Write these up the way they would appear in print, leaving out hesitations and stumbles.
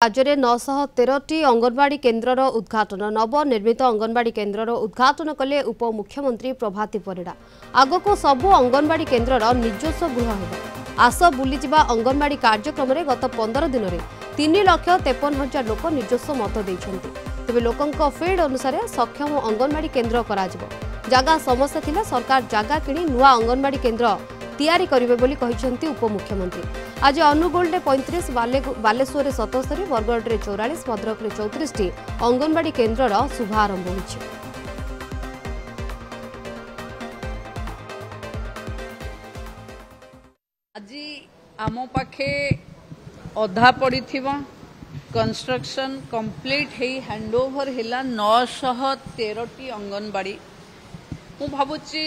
राज्य में 913टी अंगनवाड़ी केन्द्र उद्घाटन नवनिर्मित अंगनवाड़ी केन्द्र उद्घाटन कले उपमुख्यमंत्री प्रभाती परिड़ा। आगक सबु अंगनवाड़ी केन्द्र निजस्व गृह हो आस बुलीजा अंगनवाड़ी कार्यक्रम में गत 15 दिन में 3,53,000 लोक निजस्व मत देते। तेज लोकों फिल्ड अनुसार सक्षम अंगनवाड़ी केन्द्र जगह समस्या थिला सरकार जगह किणी नुआ अंगनवाड़ी केन्द्र तैयारी करिवे बोली कहिसेंती उपमुख्यमंत्री। आज अनुगोल 35, बालेश्वर 77, बरगढ़ 44, भद्रक 34टी अंगनवाड़ी केन्द्र शुभारंभ होइछि। आज आम पाखे अधा पड़ी कंस्ट्रक्शन कंप्लीट है हैंडओवर है 913टी अंगनवाड़ी। मु भावुची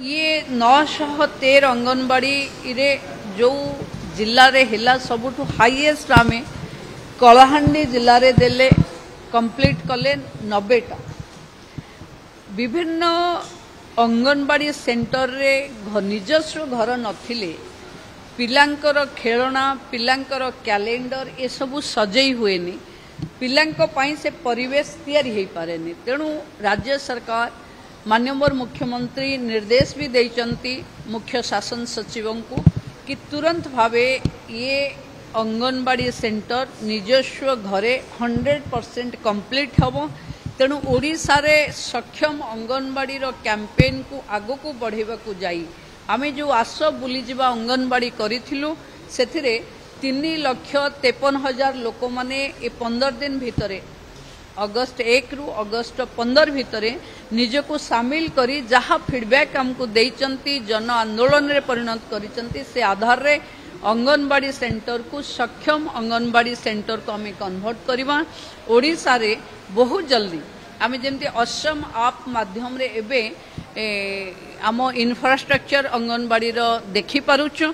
ये 913 अंगनवाड़ी रे जो जिल्ला रे हिला सबुठु हाईएस्ट आमे कलाहांडी जिल्ला रे देले कंप्लीट कले 90टा। विभिन्न अंगनवाड़ी सेंटर रे निजस्व घर नथिले पिलांकर खेलना पिलांकर कैलेंडर ये सब सजई हुएनी पिलांक पई से परिवेश तैयारी हो पारेनी। तेणु राज्य सरकार माननीय मुख्यमंत्री निर्देश भी देइचंती मुख्य शासन सचिवों को कि तुरंत भावे ये अंगनवाड़ी सेंटर निजस्व घरे 100% कंप्लीट हम। तेणु ओडिशा रे सक्षम अंगनवाड़ी रो कैंपेन को आगो को बढ़ेबा को जाई आमे जो आस बुलीजा अंगनवाड़ी करिथिलु सेथिरे 3,53,000 लोक माने ए 15 दिन भितरे अगस्त 1 रु अगस्त 15 भितरे निजको सामिल करी जहाँ फीडबैक हमको देइचंती जन आंदोलन रे परिणत करिचंती से आधार रे अंगनवाड़ी सेंटर को सक्षम अंगनवाड़ी सेंटर को हमें कन्वर्ट करवा। ओडिशा रे बहुत जल्दी आमे जेमती असम आप माध्यम रे एबे आम इंफ्रास्ट्रक्चर अंगनवाड़ी रो देखि पारुछु।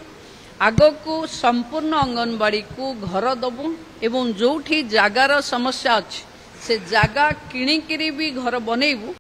आगो को संपूर्ण अंगनवाड़ी को घर दबु एवं जोठी जगार समस्या अछि से जगह किणिकी भी घर बनैबू।